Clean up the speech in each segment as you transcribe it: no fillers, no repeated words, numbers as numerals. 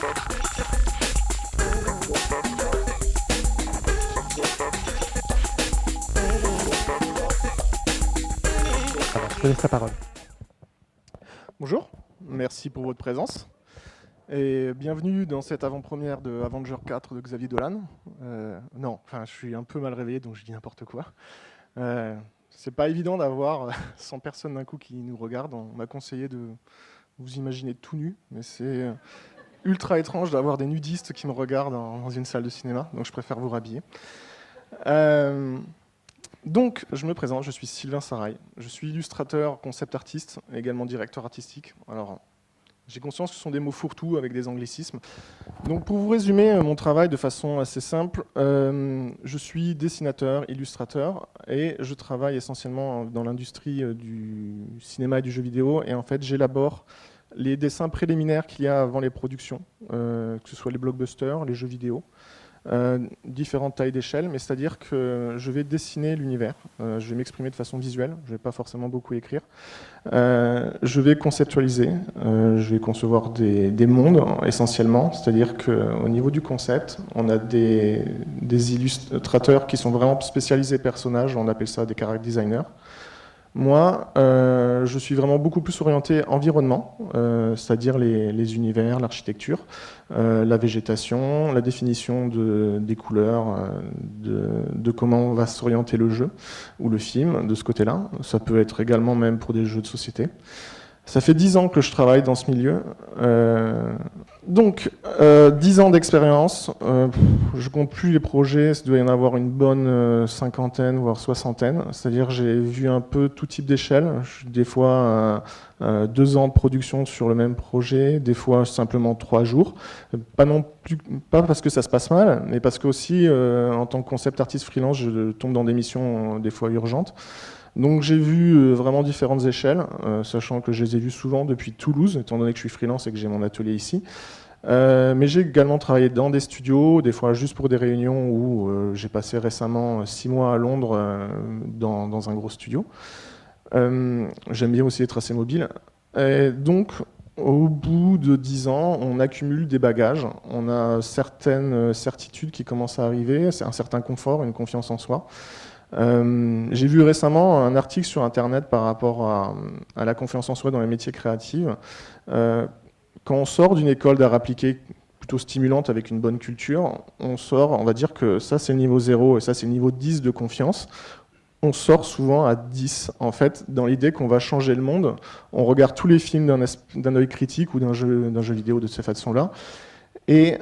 Alors, je te laisse la parole. Bonjour, merci pour votre présence et bienvenue dans cette avant-première de Avenger 4 de Xavier Dolan. Non, enfin je suis un peu mal réveillé donc je dis n'importe quoi. C'est pas évident d'avoir 100 personnes d'un coup qui nous regardent. On m'a conseillé de vous imaginer tout nu, mais c'est ultra étrange d'avoir des nudistes qui me regardent dans une salle de cinéma, donc je préfère vous rhabiller. Donc, je me présente, je suis Sylvain Sarail. Je suis illustrateur, concept artiste, et également directeur artistique. Alors, j'ai conscience que ce sont des mots fourre-tout avec des anglicismes. Donc, pour vous résumer mon travail de façon assez simple, je suis dessinateur, illustrateur, et je travaille essentiellement dans l'industrie du cinéma et du jeu vidéo. Et en fait, j'élabore les dessins préliminaires qu'il y a avant les productions, que ce soit les blockbusters, les jeux vidéo. Différentes tailles d'échelle, mais c'est-à-dire que je vais dessiner l'univers, je vais m'exprimer de façon visuelle, je ne vais pas forcément beaucoup écrire, je vais conceptualiser, je vais concevoir des mondes essentiellement, c'est-à-dire qu'au niveau du concept, on a des illustrateurs qui sont vraiment spécialisés personnages, on appelle ça des character designers. Moi, je suis vraiment beaucoup plus orienté environnement, c'est-à-dire les univers, l'architecture, la végétation, la définition des couleurs, de comment va s'orienter le jeu ou le film de ce côté-là. Ça peut être également même pour des jeux de société. Ça fait 10 ans que je travaille dans ce milieu. Donc, 10 ans d'expérience, je compte plus les projets, il doit y en avoir une bonne cinquantaine, voire soixantaine. C'est-à-dire j'ai vu un peu tout type d'échelle. Des fois 2 ans de production sur le même projet, des fois simplement 3 jours. Pas parce que ça se passe mal, mais parce que aussi, en tant que concept artiste freelance, je tombe dans des missions des fois urgentes. Donc j'ai vu vraiment différentes échelles, sachant que je les ai vues souvent depuis Toulouse, étant donné que je suis freelance et que j'ai mon atelier ici. Mais j'ai également travaillé dans des studios, des fois juste pour des réunions où j'ai passé récemment 6 mois à Londres dans un gros studio. J'aime bien aussi les tracés mobiles. Et donc, au bout de 10 ans, on accumule des bagages, on a certaines certitudes qui commencent à arriver, c'est un certain confort, une confiance en soi. J'ai vu récemment un article sur Internet par rapport à la confiance en soi dans les métiers créatifs. Quand on sort d'une école d'art appliqué plutôt stimulante avec une bonne culture, on sort, on va dire que ça c'est le niveau 0 et ça c'est le niveau 10 de confiance. On sort souvent à 10, en fait, dans l'idée qu'on va changer le monde. On regarde tous les films d'un œil critique ou d'un jeu vidéo de cette façon-là. Et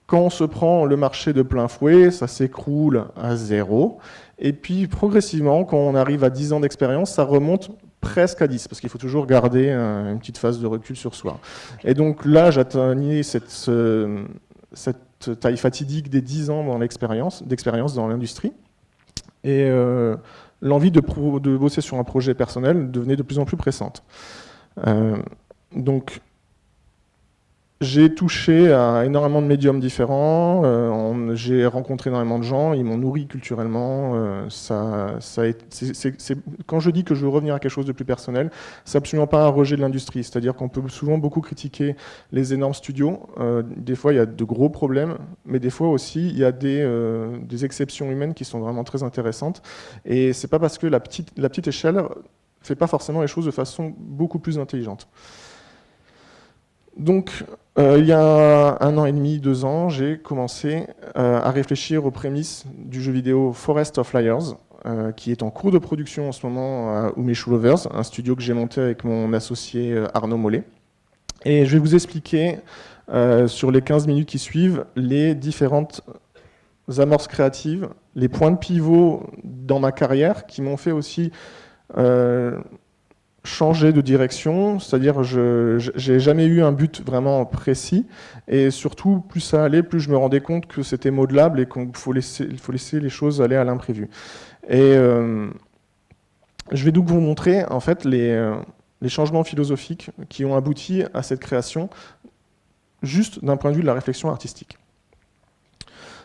quand on se prend le marché de plein fouet, ça s'écroule à 0. Et puis, progressivement, quand on arrive à 10 ans d'expérience, ça remonte presque à 10, parce qu'il faut toujours garder une petite phase de recul sur soi. Et donc là, j'atteignais cette taille fatidique des 10 ans d'expérience dans l'industrie. Et l'envie de bosser sur un projet personnel devenait de plus en plus pressante. Donc, j'ai touché à énormément de médiums différents, j'ai rencontré énormément de gens, ils m'ont nourri culturellement. Quand je dis que je veux revenir à quelque chose de plus personnel, c'est absolument pas un rejet de l'industrie. C'est-à-dire qu'on peut souvent beaucoup critiquer les énormes studios. Des fois, il y a de gros problèmes, mais des fois aussi, il y a des exceptions humaines qui sont vraiment très intéressantes. Et c'est pas parce que la petite échelle fait pas forcément les choses de façon beaucoup plus intelligente. Donc, il y a 1 an et demi, 2 ans, j'ai commencé à réfléchir aux prémices du jeu vidéo Forest of Liars, qui est en cours de production en ce moment à Umeshu Lovers, un studio que j'ai monté avec mon associé Arnaud Mollet. Et je vais vous expliquer, sur les 15 minutes qui suivent, les différentes amorces créatives, les points de pivot dans ma carrière qui m'ont fait aussi changer de direction, c'est-à-dire j'ai jamais eu un but vraiment précis, et surtout plus ça allait, plus je me rendais compte que c'était modelable et qu'il faut laisser les choses aller à l'imprévu. Et je vais donc vous montrer en fait les changements philosophiques qui ont abouti à cette création, juste d'un point de vue de la réflexion artistique.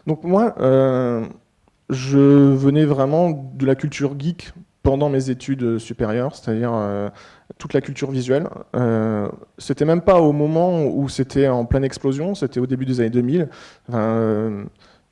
Donc moi, je venais vraiment de la culture geek pendant mes études supérieures, c'est-à-dire toute la culture visuelle. C'était même pas au moment où c'était en pleine explosion, c'était au début des années 2000. Enfin,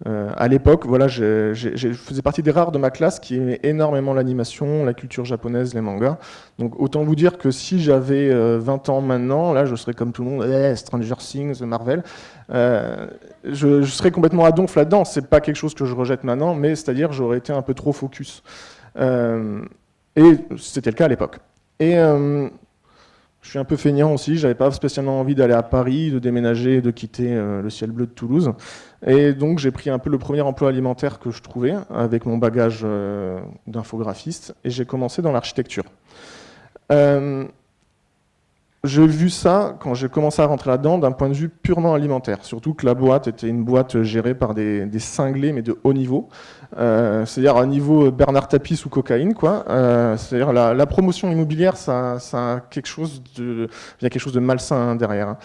à l'époque, voilà, je faisais partie des rares de ma classe qui aimait énormément l'animation, la culture japonaise, les mangas. Donc autant vous dire que si j'avais 20 ans maintenant, là je serais comme tout le monde, Stranger Things, Marvel. Je serais complètement à donf là-dedans. C'est pas quelque chose que je rejette maintenant, mais c'est-à-dire j'aurais été un peu trop focus. Et c'était le cas à l'époque. Et je suis un peu feignant aussi, j'avais pas spécialement envie d'aller à Paris, de déménager, de quitter le ciel bleu de Toulouse. Et donc j'ai pris un peu le premier emploi alimentaire que je trouvais, avec mon bagage d'infographiste, et j'ai commencé dans l'architecture. J'ai vu ça, quand j'ai commencé à rentrer là-dedans, d'un point de vue purement alimentaire. Surtout que la boîte était une boîte gérée par des cinglés, mais de haut niveau. C'est-à-dire un niveau Bernard Tapie sous cocaïne, quoi. C'est-à-dire la promotion immobilière, ça a quelque chose de, il y a quelque chose de malsain derrière. Hein.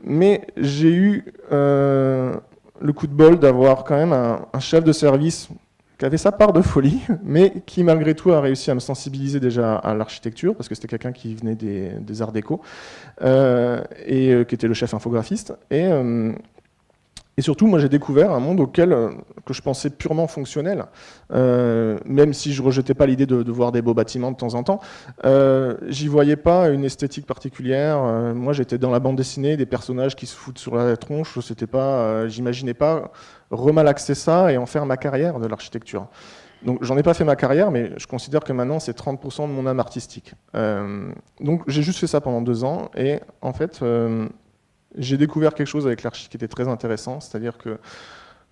Mais j'ai eu le coup de bol d'avoir quand même un chef de service qui avait sa part de folie, mais qui malgré tout a réussi à me sensibiliser déjà à l'architecture, parce que c'était quelqu'un qui venait des arts déco, et qui était le chef infographiste. Et surtout, moi j'ai découvert un monde auquel que je pensais purement fonctionnel, même si je rejetais pas l'idée de voir des beaux bâtiments de temps en temps. J'y voyais pas une esthétique particulière. Moi j'étais dans la bande dessinée, des personnages qui se foutent sur la tronche. C'était pas, j'imaginais pas remalaxer ça et en faire ma carrière de l'architecture. Donc j'en ai pas fait ma carrière, mais je considère que maintenant c'est 30% de mon âme artistique. Donc j'ai juste fait ça pendant 2 ans, et en fait j'ai découvert quelque chose avec l'archi qui était très intéressant, c'est-à-dire que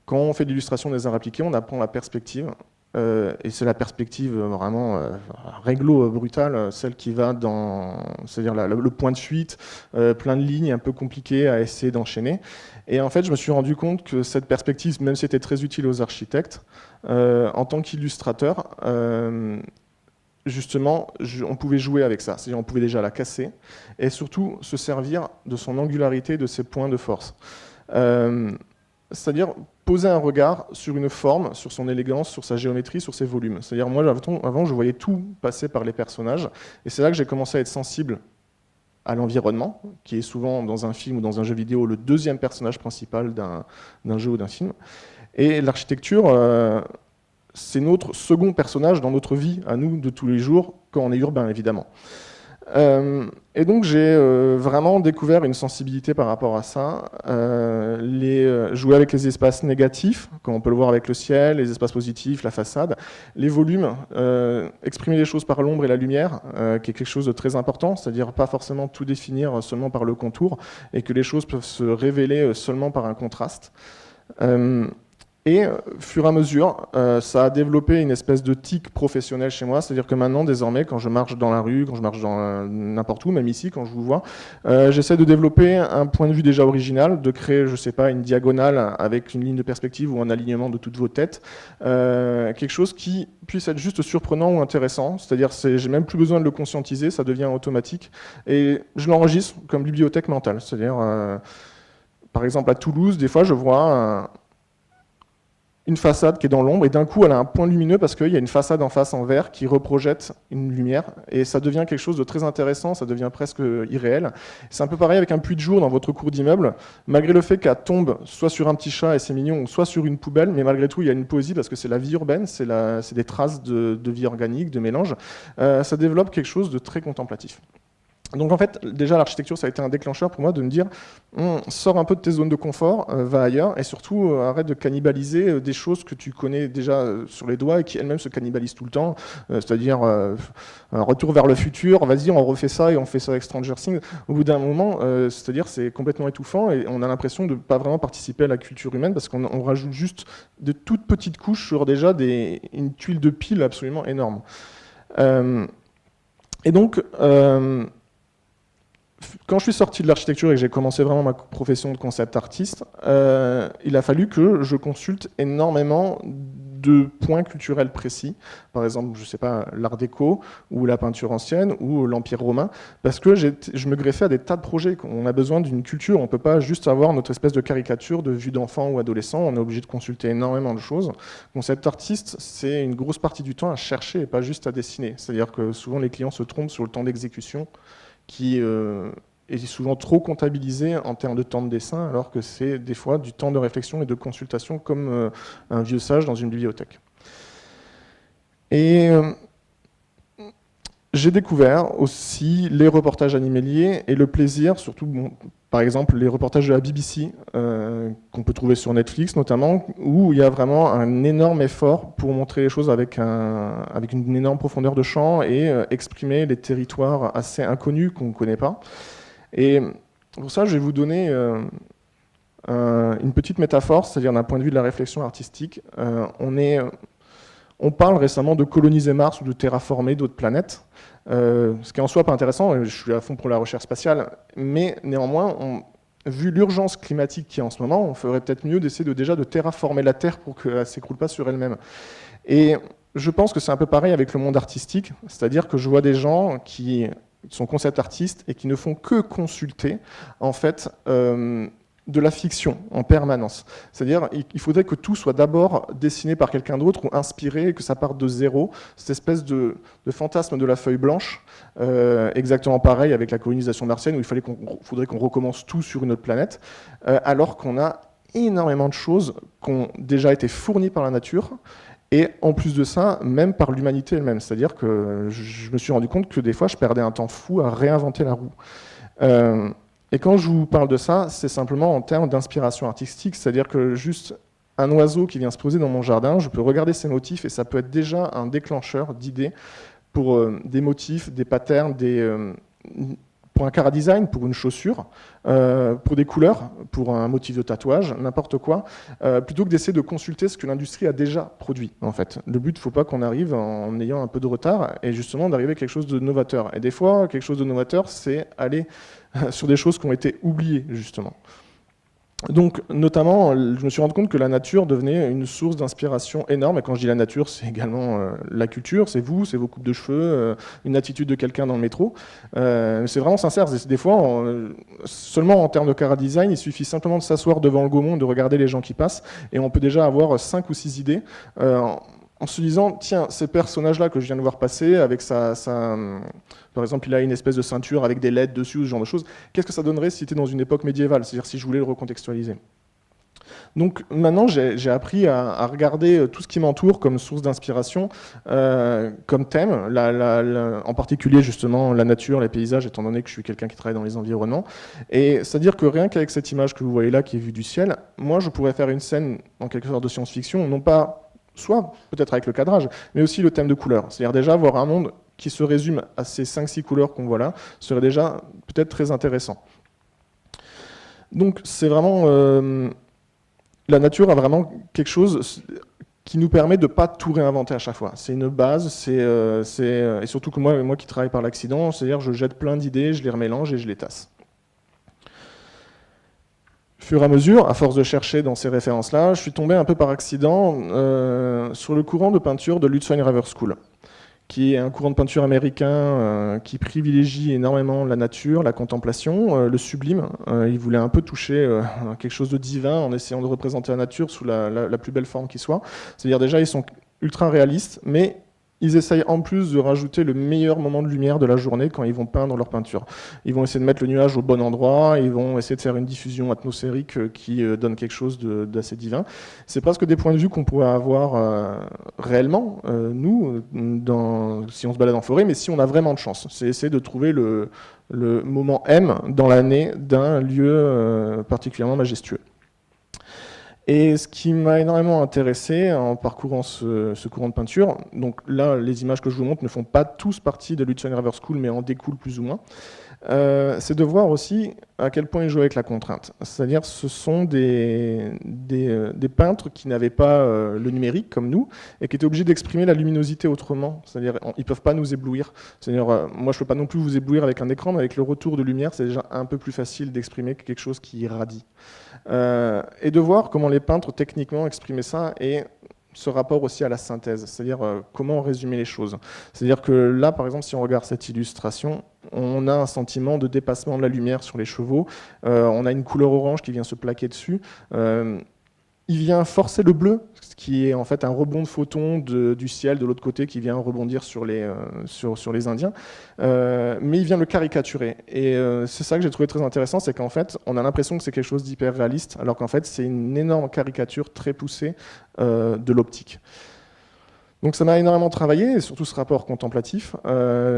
quand on fait de l'illustration des arts appliqués, on apprend la perspective, et c'est la perspective vraiment réglo brutale, celle qui va dans, c'est-à-dire le point de fuite, plein de lignes un peu compliquées à essayer d'enchaîner. Et en fait, je me suis rendu compte que cette perspective, même si c'était très utile aux architectes, en tant qu'illustrateur, justement, on pouvait jouer avec ça. C'est-à-dire on pouvait déjà la casser et surtout se servir de son angularité, de ses points de force. C'est-à-dire poser un regard sur une forme, sur son élégance, sur sa géométrie, sur ses volumes. C'est-à-dire moi, avant, je voyais tout passer par les personnages, et c'est là que j'ai commencé à être sensible à l'environnement, qui est souvent dans un film ou dans un jeu vidéo le deuxième personnage principal d'un jeu ou d'un film. Et l'architecture, c'est notre second personnage dans notre vie, à nous, de tous les jours, quand on est urbain, évidemment. Et donc j'ai vraiment découvert une sensibilité par rapport à ça, jouer avec les espaces négatifs, comme on peut le voir avec le ciel, les espaces positifs, la façade, les volumes, exprimer les choses par l'ombre et la lumière, qui est quelque chose de très important, c'est-à-dire pas forcément tout définir seulement par le contour, et que les choses peuvent se révéler seulement par un contraste. Et fur et à mesure, ça a développé une espèce de tic professionnel chez moi, c'est-à-dire que maintenant, désormais, quand je marche dans la rue, quand je marche dans n'importe où, même ici, quand je vous vois, j'essaie de développer un point de vue déjà original, de créer, je sais pas, une diagonale avec une ligne de perspective ou un alignement de toutes vos têtes, quelque chose qui puisse être juste surprenant ou intéressant, c'est-à-dire j'ai même plus besoin de le conscientiser, ça devient automatique, et je l'enregistre comme bibliothèque mentale, c'est-à-dire, par exemple, à Toulouse, des fois, je vois une façade qui est dans l'ombre, et d'un coup elle a un point lumineux parce qu'il y a une façade en face en verre qui reprojette une lumière, et ça devient quelque chose de très intéressant, ça devient presque irréel. C'est un peu pareil avec un puits de jour dans votre cour d'immeuble, malgré le fait qu'elle tombe soit sur un petit chat et c'est mignon, ou soit sur une poubelle, mais malgré tout il y a une poésie parce que c'est la vie urbaine, c'est des traces de vie organique, de mélange, ça développe quelque chose de très contemplatif. Donc en fait, déjà l'architecture, ça a été un déclencheur pour moi de me dire sors un peu de tes zones de confort, va ailleurs, et surtout arrête de cannibaliser des choses que tu connais déjà sur les doigts et qui elles-mêmes se cannibalisent tout le temps, c'est-à-dire un retour vers le futur, vas-y on refait ça et on fait ça avec Stranger Things. Au bout d'un moment, c'est-à-dire c'est complètement étouffant et on a l'impression de ne pas vraiment participer à la culture humaine parce qu'on rajoute juste de toutes petites couches sur déjà une tuile de pile absolument énorme. Et donc, quand je suis sorti de l'architecture et que j'ai commencé vraiment ma profession de concept artiste, il a fallu que je consulte énormément de points culturels précis, par exemple, je sais pas, l'art déco, ou la peinture ancienne, ou l'Empire romain, parce que je me greffais à des tas de projets. On a besoin d'une culture, on ne peut pas juste avoir notre espèce de caricature de vue d'enfant ou adolescent, on est obligé de consulter énormément de choses. Concept artiste, c'est une grosse partie du temps à chercher et pas juste à dessiner. C'est-à-dire que souvent les clients se trompent sur le temps d'exécution, qui est souvent trop comptabilisé en termes de temps de dessin, alors que c'est des fois du temps de réflexion et de consultation comme un vieux sage dans une bibliothèque. Et j'ai découvert aussi les reportages animaliers et le plaisir, surtout, bon, par exemple, les reportages de la BBC, qu'on peut trouver sur Netflix notamment, où il y a vraiment un énorme effort pour montrer les choses avec une énorme profondeur de champ et exprimer les territoires assez inconnus qu'on ne connaît pas. Et pour ça, je vais vous donner une petite métaphore, c'est-à-dire d'un point de vue de la réflexion artistique. On parle récemment de coloniser Mars ou de terraformer d'autres planètes, ce qui est en soi pas intéressant, je suis à fond pour la recherche spatiale, mais néanmoins, vu l'urgence climatique qu'il y a en ce moment, on ferait peut-être mieux d'essayer déjà de terraformer la Terre pour qu'elle ne s'écroule pas sur elle-même. Et je pense que c'est un peu pareil avec le monde artistique, c'est-à-dire que je vois des gens qui sont concept artistes et qui ne font que consulter, en fait, de la fiction en permanence. C'est-à-dire il faudrait que tout soit d'abord dessiné par quelqu'un d'autre ou inspiré, que ça parte de zéro, cette espèce de fantasme de la feuille blanche, exactement pareil avec la colonisation martienne où il faudrait qu'on recommence tout sur une autre planète, alors qu'on a énormément de choses qui ont déjà été fournies par la nature, et en plus de ça, même par l'humanité elle-même. C'est-à-dire que je me suis rendu compte que des fois, je perdais un temps fou à réinventer la roue. Et quand je vous parle de ça, c'est simplement en termes d'inspiration artistique, c'est-à-dire que juste un oiseau qui vient se poser dans mon jardin, je peux regarder ses motifs et ça peut être déjà un déclencheur d'idées pour des motifs, des patterns, pour un chara-design, pour une chaussure, pour des couleurs, pour un motif de tatouage, n'importe quoi, plutôt que d'essayer de consulter ce que l'industrie a déjà produit, en fait. Le but, il ne faut pas qu'on arrive en ayant un peu de retard, et justement d'arriver à quelque chose de novateur. Et des fois, quelque chose de novateur, c'est aller sur des choses qui ont été oubliées, justement. Donc, notamment, je me suis rendu compte que la nature devenait une source d'inspiration énorme. Et quand je dis la nature, c'est également la culture, c'est vous, c'est vos coupes de cheveux, une attitude de quelqu'un dans le métro. C'est vraiment sincère. Des fois, seulement en termes de chara-design, il suffit simplement de s'asseoir devant le Gaumont, de regarder les gens qui passent, et on peut déjà avoir 5 ou 6 idées en se disant, tiens, ces personnages-là que je viens de voir passer, avec par exemple, il a une espèce de ceinture avec des LED dessus, ce genre de choses, qu'est-ce que ça donnerait si c'était dans une époque médiévale, c'est-à-dire si je voulais le recontextualiser. Donc maintenant, j'ai appris à regarder tout ce qui m'entoure comme source d'inspiration, comme thème, en particulier justement la nature, les paysages, étant donné que je suis quelqu'un qui travaille dans les environnements. Et c'est-à-dire que rien qu'avec cette image que vous voyez là, qui est vue du ciel, moi je pourrais faire une scène en quelque sorte de science-fiction, non pas soit peut-être avec le cadrage, mais aussi le thème de couleur. C'est-à-dire déjà avoir un monde qui se résume à ces 5-6 couleurs qu'on voit là, serait déjà peut-être très intéressant. Donc c'est vraiment... la nature a vraiment quelque chose qui nous permet de ne pas tout réinventer à chaque fois. C'est une base, et surtout que moi qui travaille par l'accident, c'est-à-dire je jette plein d'idées, je les remélange et je les tasse. Au fur et à mesure, à force de chercher dans ces références-là, je suis tombé un peu par accident sur le courant de peinture de Lutzwein River School, qui est un courant de peinture américain qui privilégie énormément la nature, la contemplation, le sublime. Il voulait un peu toucher quelque chose de divin en essayant de représenter la nature sous la plus belle forme qui soit. C'est-à-dire déjà, ils sont ultra réalistes, mais ils essayent en plus de rajouter le meilleur moment de lumière de la journée quand ils vont peindre leur peinture. Ils vont essayer de mettre le nuage au bon endroit, ils vont essayer de faire une diffusion atmosphérique qui donne quelque chose d'assez divin. C'est presque des points de vue qu'on pourrait avoir réellement, nous, si on se balade en forêt, mais si on a vraiment de chance. C'est essayer de trouver le moment M dans l'année d'un lieu particulièrement majestueux. Et ce qui m'a énormément intéressé en parcourant ce courant de peinture, donc là, les images que je vous montre ne font pas tous partie de Lutzwein River School, mais en découlent plus ou moins, c'est de voir aussi à quel point ils jouent avec la contrainte. C'est-à-dire ce sont des peintres qui n'avaient pas le numérique comme nous et qui étaient obligés d'exprimer la luminosité autrement. C'est-à-dire ils ne peuvent pas nous éblouir. C'est-à-dire moi je ne peux pas non plus vous éblouir avec un écran, mais avec le retour de lumière, c'est déjà un peu plus facile d'exprimer quelque chose qui irradie. Et de voir comment les peintres techniquement exprimaient ça, et ce rapport aussi à la synthèse, c'est-à-dire comment résumer les choses. C'est-à-dire que là, par exemple, si on regarde cette illustration, on a un sentiment de dépassement de la lumière sur les chevaux, on a une couleur orange qui vient se plaquer dessus, il vient forcer le bleu, ce qui est en fait un rebond de photons du ciel de l'autre côté qui vient rebondir sur les Indiens, mais il vient le caricaturer. Et c'est ça que j'ai trouvé très intéressant, c'est qu'en fait, on a l'impression que c'est quelque chose d'hyper réaliste, alors qu'en fait, c'est une énorme caricature très poussée de l'optique. Donc ça m'a énormément travaillé, et surtout ce rapport contemplatif.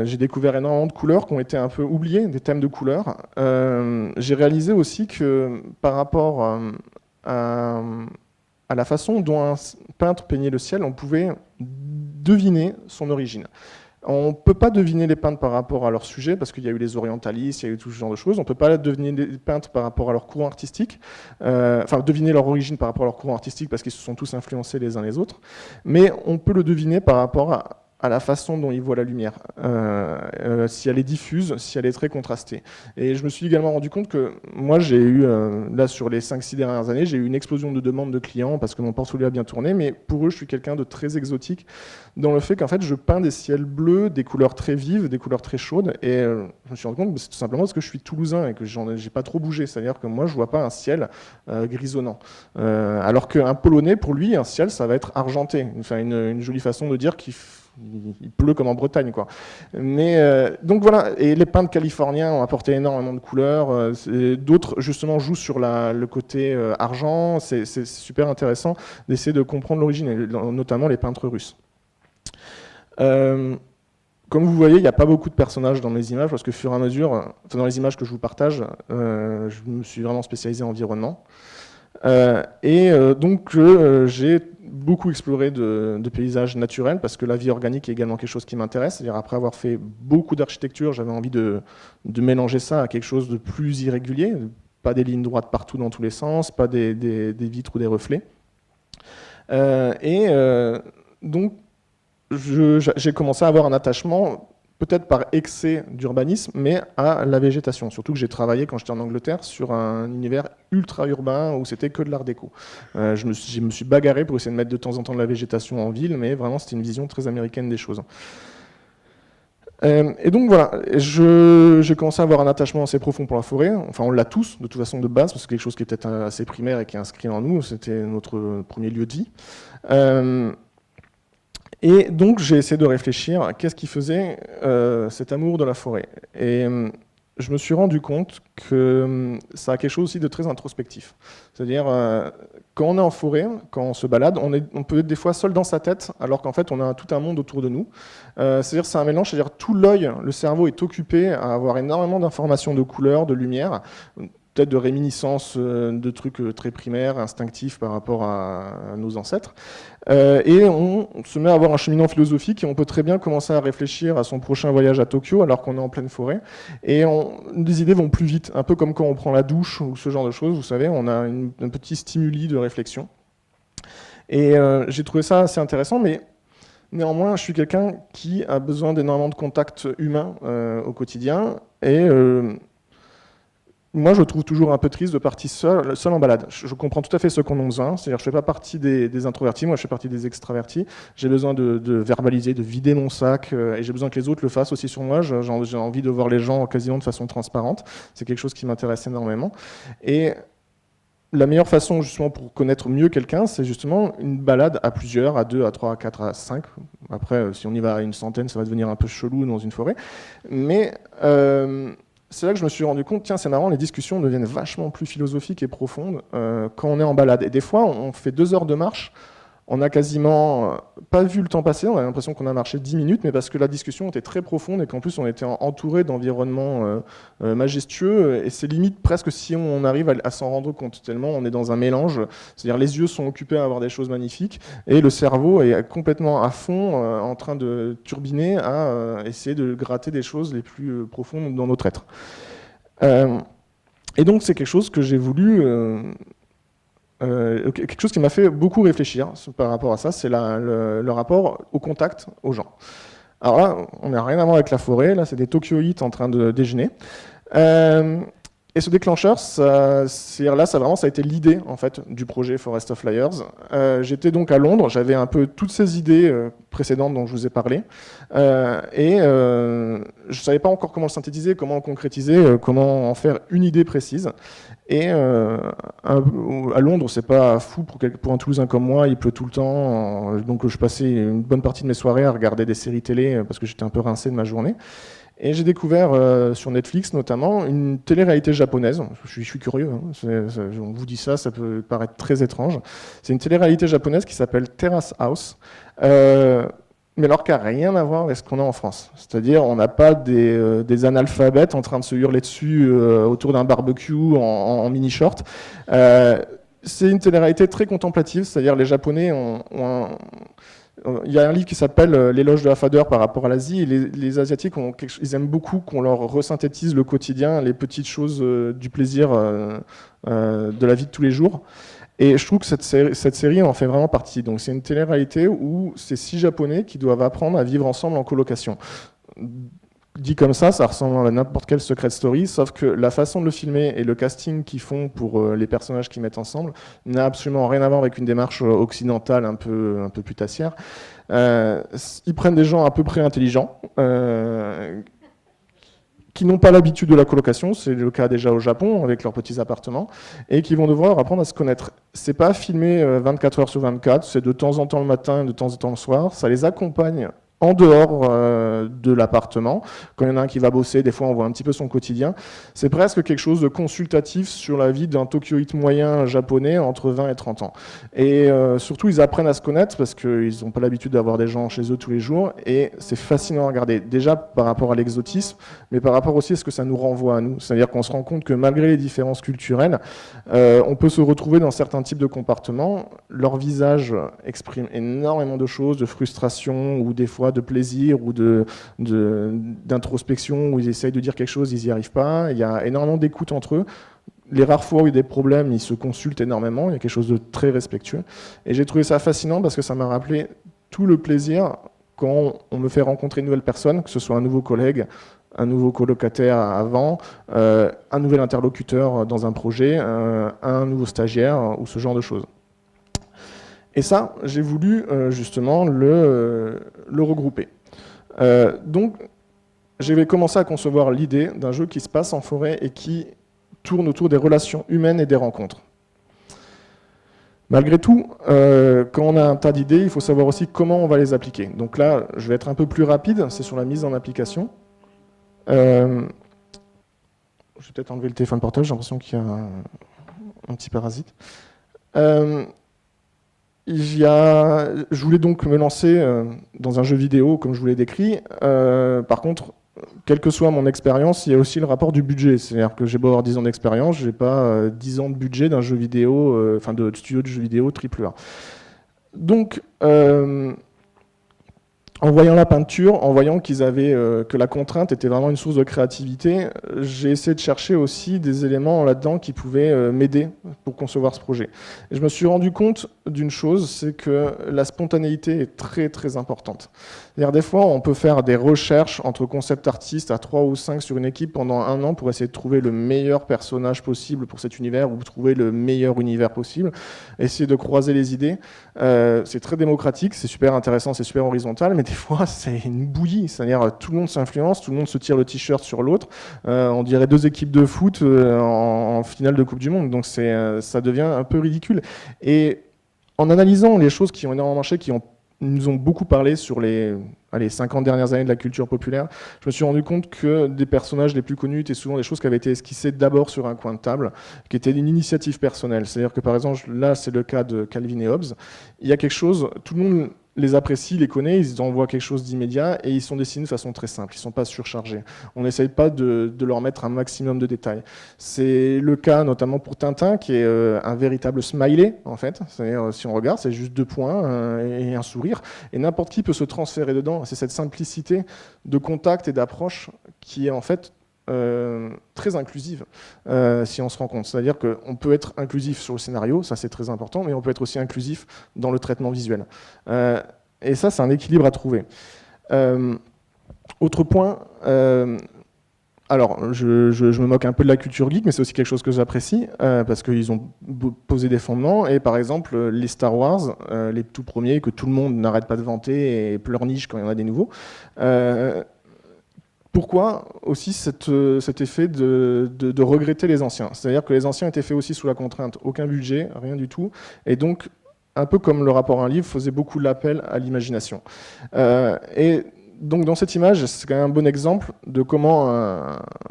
J'ai découvert énormément de couleurs qui ont été un peu oubliées, des thèmes de couleurs. J'ai réalisé aussi que par rapport à la façon dont un peintre peignait le ciel, on pouvait deviner son origine. On ne peut pas deviner les peintres par rapport à leur sujet, parce qu'il y a eu les orientalistes, il y a eu tout ce genre de choses. On ne peut pas deviner les peintres par rapport à leur courant artistique, enfin deviner leur origine par rapport à leur courant artistique, parce qu'ils se sont tous influencés les uns les autres. Mais on peut le deviner par rapport à la façon dont ils voient la lumière, si elle est diffuse, si elle est très contrastée. Et je me suis également rendu compte que moi, j'ai eu, là sur les 5-6 dernières années, j'ai eu une explosion de demandes de clients parce que mon portfolio a bien tourné, mais pour eux, je suis quelqu'un de très exotique dans le fait qu'en fait, je peins des ciels bleus, des couleurs très vives, des couleurs très chaudes, et je me suis rendu compte que c'est tout simplement parce que je suis toulousain et que j'ai pas trop bougé, c'est-à-dire que moi, je vois pas un ciel grisonnant. Alors qu'un Polonais, pour lui, un ciel, ça va être argenté, enfin une jolie façon de dire qu'il pleut comme en Bretagne, quoi. Mais donc voilà, et les peintres californiens ont apporté énormément de couleurs. D'autres justement jouent sur le côté argent. C'est super intéressant d'essayer de comprendre l'origine, notamment les peintres russes. Comme vous voyez, il n'y a pas beaucoup de personnages dans mes images parce que, au fur et à mesure, enfin, dans les images que je vous partage, je me suis vraiment spécialisé en environnement. Donc j'ai beaucoup exploré de paysages naturels parce que la vie organique est également quelque chose qui m'intéresse. C'est-à-dire après avoir fait beaucoup d'architecture, j'avais envie de mélanger ça à quelque chose de plus irrégulier, pas des lignes droites partout dans tous les sens, pas des vitres ou des reflets. Donc j'ai commencé à avoir un attachement, peut-être par excès d'urbanisme, mais à la végétation. Surtout que j'ai travaillé, quand j'étais en Angleterre, sur un univers ultra-urbain où c'était que de l'art déco. Je me suis bagarré pour essayer de mettre de temps en temps de la végétation en ville, mais vraiment, c'était une vision très américaine des choses. Et donc voilà, j'ai commencé à avoir un attachement assez profond pour la forêt. Enfin, on l'a tous, de toute façon, de base, parce que c'est quelque chose qui est peut-être assez primaire et qui est inscrit en nous. C'était notre premier lieu de vie. Et donc, j'ai essayé de réfléchir à qu'est-ce qui faisait cet amour de la forêt. Et je me suis rendu compte que ça a quelque chose aussi de très introspectif. C'est-à-dire, quand on est en forêt, quand on se balade, on peut être des fois seul dans sa tête, alors qu'en fait, on a tout un monde autour de nous. C'est-à-dire, c'est un mélange, c'est-à-dire tout l'œil, le cerveau est occupé à avoir énormément d'informations, de couleurs, de lumière, peut-être de réminiscences de trucs très primaires, instinctifs par rapport à nos ancêtres. Et on se met à avoir un cheminement philosophique et on peut très bien commencer à réfléchir à son prochain voyage à Tokyo alors qu'on est en pleine forêt. Et les idées vont plus vite, un peu comme quand on prend la douche ou ce genre de choses, vous savez, on a un petit stimuli de réflexion. Et j'ai trouvé ça assez intéressant, mais néanmoins, je suis quelqu'un qui a besoin d'énormément de contacts humains au quotidien. Et moi, je trouve toujours un peu triste de partir seul en balade. Je comprends tout à fait ceux qui en ont besoin. C'est-à-dire, je ne fais pas partie des introvertis, moi, je fais partie des extravertis. J'ai besoin de verbaliser, de vider mon sac, et j'ai besoin que les autres le fassent aussi sur moi. J'ai envie de voir les gens quasiment de façon transparente. C'est quelque chose qui m'intéresse énormément. Et la meilleure façon, justement, pour connaître mieux quelqu'un, c'est justement une balade à plusieurs, à 2, à 3, à 4, à 5. Après, si on y va à une centaine, ça va devenir un peu chelou dans une forêt. Mais c'est là que je me suis rendu compte, tiens, c'est marrant, les discussions deviennent vachement plus philosophiques et profondes quand on est en balade. Et des fois, on fait 2 heures de marche, on n'a quasiment pas vu le temps passer, on a l'impression qu'on a marché 10 minutes, mais parce que la discussion était très profonde et qu'en plus on était entouré d'environnements majestueux, et c'est limite presque si on arrive à s'en rendre compte, tellement on est dans un mélange, c'est-à-dire les yeux sont occupés à avoir des choses magnifiques, et le cerveau est complètement à fond en train de turbiner à essayer de gratter des choses les plus profondes dans notre être. Et donc c'est quelque chose que j'ai voulu... quelque chose qui m'a fait beaucoup réfléchir par rapport à ça, c'est le rapport au contact aux gens. Alors là, on n'a rien à voir avec la forêt, là c'est des Tokyoïtes en train de déjeuner. Et ce déclencheur, ça a été l'idée en fait du projet Forest of Liars. J'étais donc à Londres, j'avais un peu toutes ces idées précédentes dont je vous ai parlé, je savais pas encore comment le synthétiser, comment le concrétiser, comment en faire une idée précise. Et à Londres, c'est pas fou pour un Toulousain comme moi, il pleut tout le temps, donc je passais une bonne partie de mes soirées à regarder des séries télé parce que j'étais un peu rincé de ma journée. Et j'ai découvert sur Netflix notamment une télé-réalité japonaise. Je suis curieux, hein. On vous dit ça, ça peut paraître très étrange. C'est une télé-réalité japonaise qui s'appelle Terrace House, mais alors qui n'a rien à voir avec ce qu'on a en France. C'est-à-dire, on n'a pas des analphabètes en train de se hurler dessus autour d'un barbecue en mini-short. C'est une télé-réalité très contemplative, c'est-à-dire les Japonais il y a un livre qui s'appelle L'éloge de la fadeur par rapport à l'Asie, et les Asiatiques, ils aiment beaucoup qu'on leur resynthétise le quotidien, les petites choses du plaisir de la vie de tous les jours. Et je trouve que cette série en fait vraiment partie. Donc c'est une télé-réalité où c'est 6 Japonais qui doivent apprendre à vivre ensemble en colocation. Dit comme ça ressemble à n'importe quelle secret story, sauf que la façon de le filmer et le casting qu'ils font pour les personnages qu'ils mettent ensemble n'a absolument rien à voir avec une démarche occidentale un peu putassière. Ils prennent des gens à peu près intelligents, qui n'ont pas l'habitude de la colocation, c'est le cas déjà au Japon avec leurs petits appartements, et qui vont devoir apprendre à se connaître. C'est pas filmé 24 heures sur 24, c'est de temps en temps le matin et de temps en temps le soir, ça les accompagne en dehors de l'appartement. Quand il y en a un qui va bosser, des fois on voit un petit peu son quotidien. C'est presque quelque chose de consultatif sur la vie d'un Tokyoïte moyen japonais entre 20 et 30 ans. Et surtout, ils apprennent à se connaître parce qu'ils n'ont pas l'habitude d'avoir des gens chez eux tous les jours. Et c'est fascinant à regarder. Déjà par rapport à l'exotisme, mais par rapport aussi à ce que ça nous renvoie à nous. C'est-à-dire qu'on se rend compte que malgré les différences culturelles, on peut se retrouver dans certains types de comportements. Leur visage exprime énormément de choses, de frustration ou des fois de plaisir ou d'introspection où ils essayent de dire quelque chose, ils n'y arrivent pas. Il y a énormément d'écoute entre eux. Les rares fois où il y a des problèmes, ils se consultent énormément. Il y a quelque chose de très respectueux. Et j'ai trouvé ça fascinant parce que ça m'a rappelé tout le plaisir quand on me fait rencontrer une nouvelle personne, que ce soit un nouveau collègue, un nouveau colocataire avant, un nouvel interlocuteur dans un projet, un nouveau stagiaire ou ce genre de choses. Et ça, j'ai voulu justement le regrouper. Donc, j'ai commencé à concevoir l'idée d'un jeu qui se passe en forêt et qui tourne autour des relations humaines et des rencontres. Malgré tout, quand on a un tas d'idées, il faut savoir aussi comment on va les appliquer. Donc là, je vais être un peu plus rapide, c'est sur la mise en application. Je vais peut-être enlever le téléphone portable, j'ai l'impression qu'il y a un petit parasite. Je voulais donc me lancer dans un jeu vidéo, comme je vous l'ai décrit. Par contre, quelle que soit mon expérience, il y a aussi le rapport du budget. C'est-à-dire que j'ai beau avoir 10 ans d'expérience, je n'ai pas 10 ans de budget d'un jeu vidéo, enfin de studio de jeu vidéo AAA. Donc, en voyant la peinture, en voyant que la contrainte était vraiment une source de créativité, j'ai essayé de chercher aussi des éléments là-dedans qui pouvaient m'aider pour concevoir ce projet. Et je me suis rendu compte d'une chose, c'est que la spontanéité est très très importante. C'est-à-dire des fois, on peut faire des recherches entre concept artistes à 3 ou 5 sur une équipe pendant 1 an pour essayer de trouver le meilleur personnage possible pour cet univers ou trouver le meilleur univers possible, essayer de croiser les idées. C'est très démocratique, c'est super intéressant, c'est super horizontal, mais des fois, c'est une bouillie. C'est-à-dire tout le monde s'influence, tout le monde se tire le t-shirt sur l'autre. On dirait 2 équipes de foot en finale de Coupe du Monde. Donc ça devient un peu ridicule. Et en analysant les choses qui ont énormément marché, nous ont beaucoup parlé sur les 50 dernières années de la culture populaire, je me suis rendu compte que des personnages les plus connus étaient souvent des choses qui avaient été esquissées d'abord sur un coin de table, qui étaient une initiative personnelle. C'est-à-dire que par exemple, là c'est le cas de Calvin et Hobbes, il y a quelque chose, tout le monde les apprécie, les connaît, ils envoient quelque chose d'immédiat et ils sont dessinés de façon très simple, ils ne sont pas surchargés. On n'essaye pas de leur mettre un maximum de détails. C'est le cas notamment pour Tintin qui est un véritable smiley en fait, c'est-à-dire si on regarde c'est juste 2 points et un sourire et n'importe qui peut se transférer dedans. C'est cette simplicité de contact et d'approche qui est en fait très inclusive si on se rend compte. C'est-à-dire qu'on peut être inclusif sur le scénario, ça c'est très important, mais on peut être aussi inclusif dans le traitement visuel. Et ça, c'est un équilibre à trouver. Autre point, Alors, je me moque un peu de la culture geek, mais c'est aussi quelque chose que j'apprécie, parce qu'ils ont posé des fondements. Et par exemple, les Star Wars, les tout premiers, que tout le monde n'arrête pas de vanter et pleurniche quand il y en a des nouveaux. Pourquoi aussi cet effet de regretter les anciens? C'est-à-dire que les anciens étaient faits aussi sous la contrainte, aucun budget, rien du tout. Et donc, un peu comme le rapport à un livre, faisait beaucoup l'appel à l'imagination. Et donc dans cette image, c'est quand même un bon exemple de comment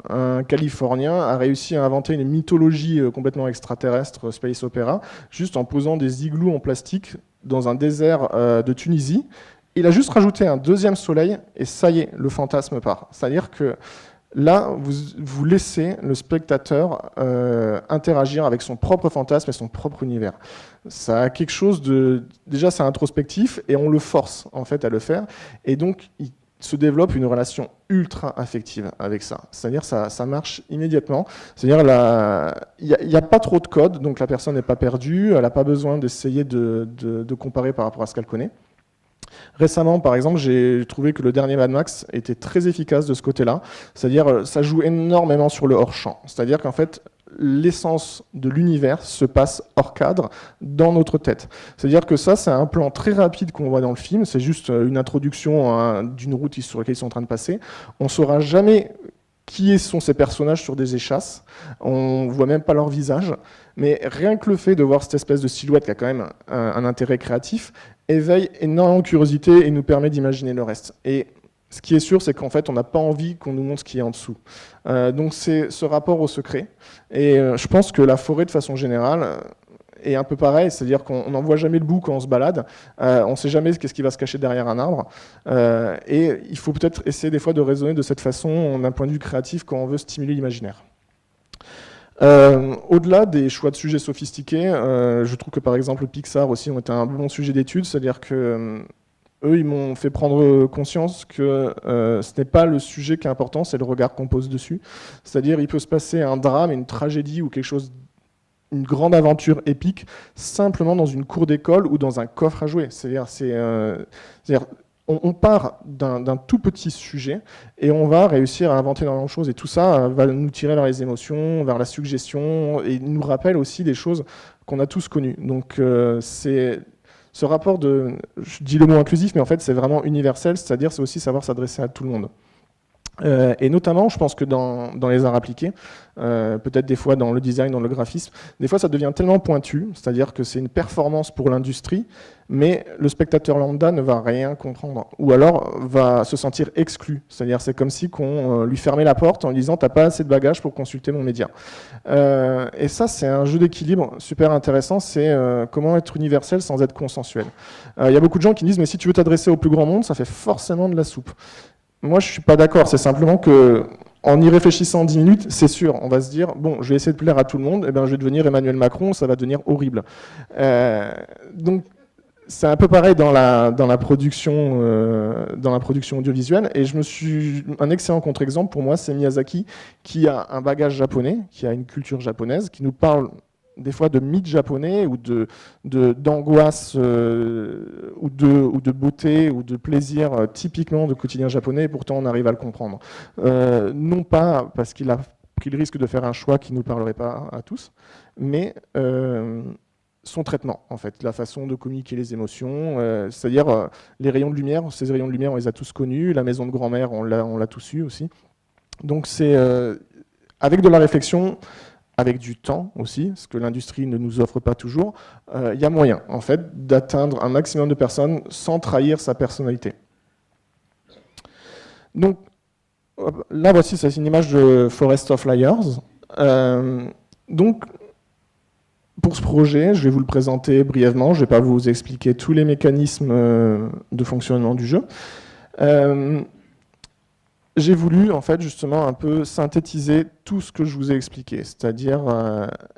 un Californien a réussi à inventer une mythologie complètement extraterrestre, space opéra, juste en posant des igloos en plastique dans un désert de Tunisie. Il a juste rajouté un deuxième soleil et ça y est, le fantasme part. C'est-à-dire que là, vous laissez le spectateur interagir avec son propre fantasme et son propre univers. Ça a quelque chose de... Déjà, c'est introspectif et on le force en fait à le faire. Et donc, il se développe une relation ultra affective avec ça. C'est-à-dire ça marche immédiatement. C'est-à-dire il n'y a pas trop de code, donc la personne n'est pas perdue, elle n'a pas besoin d'essayer de comparer par rapport à ce qu'elle connaît. Récemment, par exemple, j'ai trouvé que le dernier Mad Max était très efficace de ce côté-là. C'est-à-dire, ça joue énormément sur le hors-champ. C'est-à-dire qu'en fait, l'essence de l'univers se passe hors cadre, dans notre tête. C'est-à-dire que ça, c'est un plan très rapide qu'on voit dans le film. C'est juste une introduction d'une route sur laquelle ils sont en train de passer. On ne saura jamais qui sont ces personnages sur des échasses. On ne voit même pas leur visage. Mais rien que le fait de voir cette espèce de silhouette qui a quand même un intérêt créatif éveille énormément de curiosité et nous permet d'imaginer le reste. Et ce qui est sûr, c'est qu'en fait, on n'a pas envie qu'on nous montre ce qu'il y a en dessous. Donc c'est ce rapport au secret. Et je pense que la forêt, de façon générale, est un peu pareil, c'est-à-dire qu'on n'en voit jamais le bout quand on se balade, on ne sait jamais qu'est-ce qui va se cacher derrière un arbre, et il faut peut-être essayer des fois de raisonner de cette façon d'un point de vue créatif quand on veut stimuler l'imaginaire. Au-delà des choix de sujets sophistiqués, je trouve que par exemple Pixar aussi ont été un bon sujet d'étude, c'est-à-dire que eux, ils m'ont fait prendre conscience que ce n'est pas le sujet qui est important, c'est le regard qu'on pose dessus. C'est-à-dire, il peut se passer un drame, une tragédie ou quelque chose, une grande aventure épique, simplement dans une cour d'école ou dans un coffre à jouer. C'est-à-dire, on part d'un tout petit sujet et on va réussir à inventer énormément de choses. Et tout ça va nous tirer vers les émotions, vers la suggestion et nous rappelle aussi des choses qu'on a tous connues. Donc, c'est ce rapport de, je dis le mot inclusif, mais en fait c'est vraiment universel, c'est-à-dire c'est aussi savoir s'adresser à tout le monde. Et notamment, je pense que dans les arts appliqués, peut-être des fois dans le design, dans le graphisme, des fois ça devient tellement pointu, c'est-à-dire que c'est une performance pour l'industrie, mais le spectateur lambda ne va rien comprendre, ou alors va se sentir exclu. C'est-à-dire c'est comme si on lui fermait la porte en lui disant « t'as pas assez de bagages pour consulter mon média ». Et ça, c'est un jeu d'équilibre super intéressant, c'est comment être universel sans être consensuel. Il y a beaucoup de gens qui disent « mais si tu veux t'adresser au plus grand monde, ça fait forcément de la soupe ». Moi, je ne suis pas d'accord. C'est simplement que, en y réfléchissant 10 minutes, c'est sûr, on va se dire, bon, je vais essayer de plaire à tout le monde, et ben, je vais devenir Emmanuel Macron, ça va devenir horrible. Donc, c'est un peu pareil dans la production audiovisuelle. Et un excellent contre-exemple pour moi, c'est Miyazaki, qui a un bagage japonais, qui a une culture japonaise, qui nous parle des fois de mythes japonais ou d'angoisse ou de beauté ou de plaisir typiquement de quotidien japonais, et pourtant on arrive à le comprendre. Non pas parce qu'il risque de faire un choix qui ne nous parlerait pas à tous, mais son traitement, en fait, la façon de communiquer les émotions, c'est-à-dire les rayons de lumière, ces rayons de lumière, on les a tous connus, la maison de grand-mère, on l'a tous eu aussi. Donc c'est avec de la réflexion, avec du temps aussi, ce que l'industrie ne nous offre pas toujours, il y a moyen, en fait, d'atteindre un maximum de personnes sans trahir sa personnalité. Donc, là, voici, c'est une image de Forest of Liars. Donc, pour ce projet, je vais vous le présenter brièvement, je ne vais pas vous expliquer tous les mécanismes de fonctionnement du jeu. J'ai voulu, en fait, justement, un peu synthétiser tout ce que je vous ai expliqué, c'est-à-dire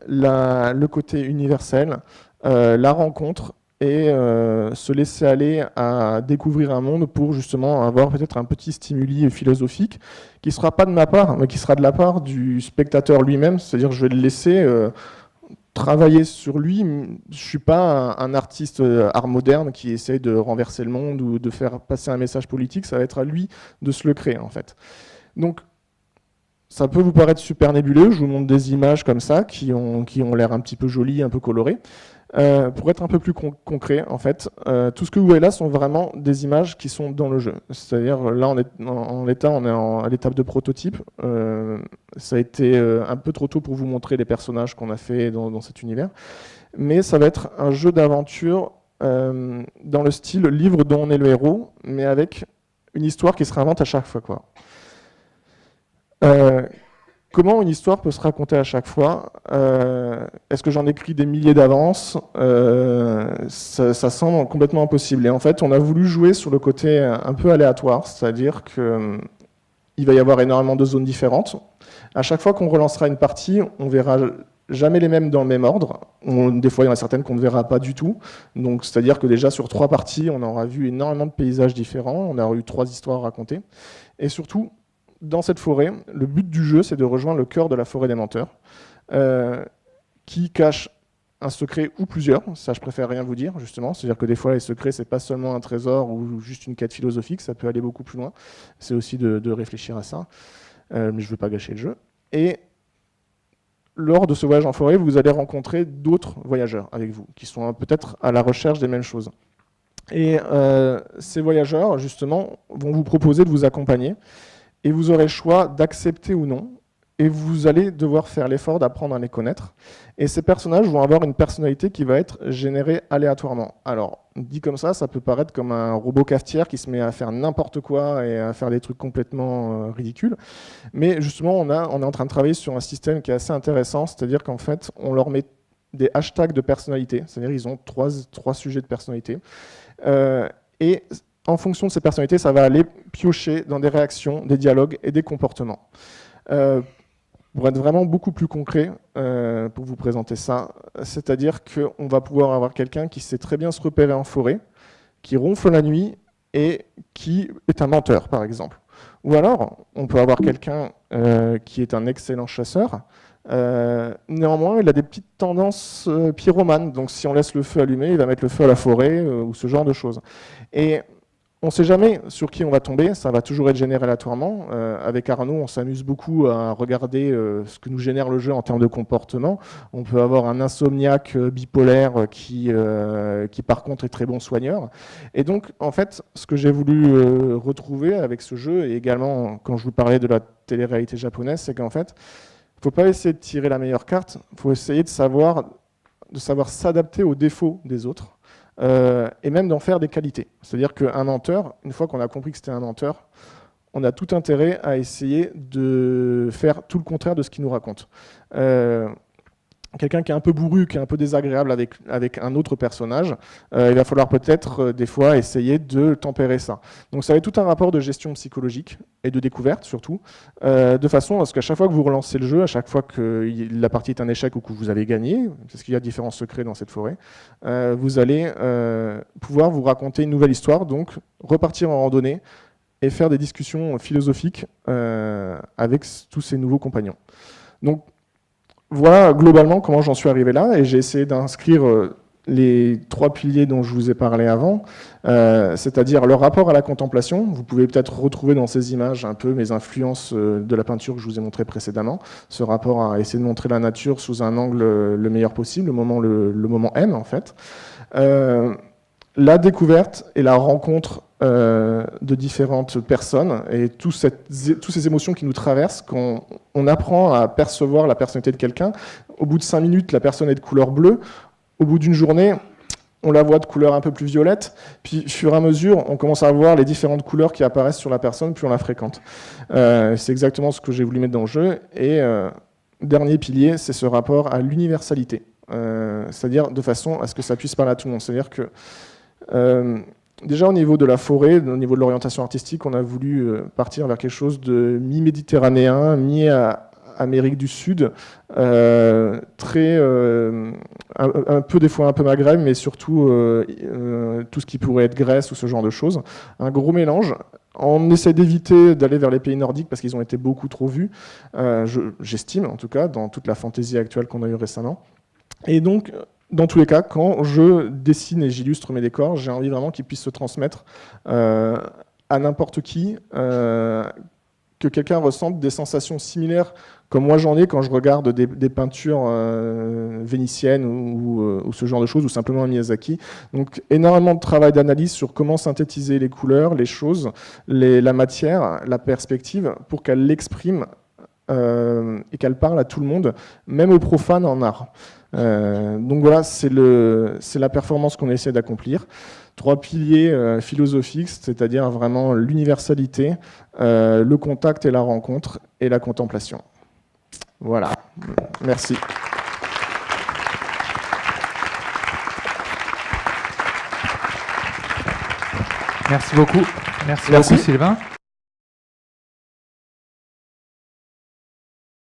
le côté universel, la rencontre et se laisser aller à découvrir un monde pour, justement, avoir peut-être un petit stimuli philosophique qui ne sera pas de ma part, mais qui sera de la part du spectateur lui-même, c'est-à-dire je vais le laisser travailler sur lui. Je ne suis pas un artiste art moderne qui essaye de renverser le monde ou de faire passer un message politique, ça va être à lui de se le créer en fait. Donc ça peut vous paraître super nébuleux, je vous montre des images comme ça qui ont l'air un petit peu jolies, un peu colorées. Pour être un peu plus concret, en fait, tout ce que vous voyez là sont vraiment des images qui sont dans le jeu. C'est-à-dire, là, on est à l'étape de prototype. Ça a été un peu trop tôt pour vous montrer les personnages qu'on a fait dans cet univers. Mais ça va être un jeu d'aventure dans le style livre dont on est le héros, mais avec une histoire qui se réinvente à chaque fois, quoi. Comment une histoire peut se raconter à chaque fois? Est-ce que j'en écris des milliers d'avance? Ça semble complètement impossible. Et en fait, on a voulu jouer sur le côté un peu aléatoire, c'est-à-dire qu'il va y avoir énormément de zones différentes. À chaque fois qu'on relancera une partie, on verra jamais les mêmes dans le même ordre. Des fois, il y en a certaines qu'on ne verra pas du tout. Donc, c'est-à-dire que déjà, sur 3 parties, on aura vu énormément de paysages différents. On aura eu 3 histoires à raconter. Et surtout, dans cette forêt, le but du jeu, c'est de rejoindre le cœur de la forêt des menteurs, qui cache un secret ou plusieurs. Ça, je préfère rien vous dire, justement. C'est-à-dire que des fois, les secrets, c'est pas seulement un trésor ou juste une quête philosophique, ça peut aller beaucoup plus loin. C'est aussi de réfléchir à ça. Mais je ne veux pas gâcher le jeu. Et lors de ce voyage en forêt, vous allez rencontrer d'autres voyageurs avec vous, qui sont peut-être à la recherche des mêmes choses. Et ces voyageurs, justement, vont vous proposer de vous accompagner. Et vous aurez le choix d'accepter ou non, et vous allez devoir faire l'effort d'apprendre à les connaître. Et ces personnages vont avoir une personnalité qui va être générée aléatoirement. Alors, dit comme ça peut paraître comme un robot cafetière qui se met à faire n'importe quoi et à faire des trucs complètement ridicules. Mais justement, on est en train de travailler sur un système qui est assez intéressant, c'est-à-dire qu'en fait, on leur met des hashtags de personnalité, c'est-à-dire ils ont trois sujets de personnalité. Et en fonction de ces personnalités, ça va aller piocher dans des réactions, des dialogues et des comportements. Pour être vraiment beaucoup plus concret, pour vous présenter ça, c'est-à-dire qu'on va pouvoir avoir quelqu'un qui sait très bien se repérer en forêt, qui ronfle la nuit et qui est un menteur, par exemple. Ou alors, on peut avoir quelqu'un qui est un excellent chasseur. Néanmoins, il a des petites tendances pyromanes. Donc, si on laisse le feu allumé, il va mettre le feu à la forêt ou ce genre de choses. Et on ne sait jamais sur qui on va tomber, ça va toujours être généré aléatoirement. Avec Arnaud, on s'amuse beaucoup à regarder ce que nous génère le jeu en termes de comportement. On peut avoir un insomniaque bipolaire qui par contre est très bon soigneur. Et donc, en fait, ce que j'ai voulu retrouver avec ce jeu, et également quand je vous parlais de la télé-réalité japonaise, c'est qu'en fait, il ne faut pas essayer de tirer la meilleure carte, il faut essayer de savoir s'adapter aux défauts des autres. Et même d'en faire des qualités. C'est-à-dire qu'un menteur, une fois qu'on a compris que c'était un menteur, on a tout intérêt à essayer de faire tout le contraire de ce qu'il nous raconte. Quelqu'un qui est un peu bourru, qui est un peu désagréable avec un autre personnage, il va falloir peut-être des fois essayer de tempérer ça. Donc ça va être tout un rapport de gestion psychologique et de découverte surtout, de façon à ce qu'à chaque fois que vous relancez le jeu, à chaque fois que la partie est un échec ou que vous avez gagné, parce qu'il y a différents secrets dans cette forêt, vous allez pouvoir vous raconter une nouvelle histoire, donc repartir en randonnée et faire des discussions philosophiques avec tous ces nouveaux compagnons. Donc voilà globalement comment j'en suis arrivé là, et j'ai essayé d'inscrire les 3 piliers dont je vous ai parlé avant, c'est-à-dire le rapport à la contemplation. Vous pouvez peut-être retrouver dans ces images un peu mes influences de la peinture que je vous ai montré précédemment, ce rapport à essayer de montrer la nature sous un angle le meilleur possible, le moment M en fait. La découverte et la rencontre de différentes personnes et toutes ces émotions qui nous traversent quand on apprend à percevoir la personnalité de quelqu'un. Au bout de 5 minutes, la personne est de couleur bleue. Au bout d'une journée, on la voit de couleur un peu plus violette. Puis, au fur et à mesure, on commence à voir les différentes couleurs qui apparaissent sur la personne, puis on la fréquente. C'est exactement ce que j'ai voulu mettre dans le jeu. Et dernier pilier, c'est ce rapport à l'universalité. C'est-à-dire de façon à ce que ça puisse parler à tout le monde. C'est-à-dire que déjà au niveau de la forêt, au niveau de l'orientation artistique, on a voulu partir vers quelque chose de mi-méditerranéen, mi-Amérique du Sud, un peu des fois un peu Maghreb, mais surtout tout ce qui pourrait être Grèce ou ce genre de choses. Un gros mélange. On essaie d'éviter d'aller vers les pays nordiques parce qu'ils ont été beaucoup trop vus, j'estime en tout cas, dans toute la fantaisie actuelle qu'on a eue récemment. Et donc, dans tous les cas, quand je dessine et j'illustre mes décors, j'ai envie vraiment qu'ils puissent se transmettre à n'importe qui, que quelqu'un ressente des sensations similaires comme moi j'en ai quand je regarde des peintures vénitiennes ou ce genre de choses, ou simplement un Miyazaki. Donc énormément de travail d'analyse sur comment synthétiser les couleurs, les choses, la matière, la perspective, pour qu'elle l'exprime et qu'elle parle à tout le monde, même aux profanes en art. Donc voilà, c'est la performance qu'on essaie d'accomplir. 3 piliers philosophiques, c'est-à-dire vraiment l'universalité, le contact et la rencontre, et la contemplation. Voilà, merci. Merci beaucoup. Merci beaucoup, Sylvain.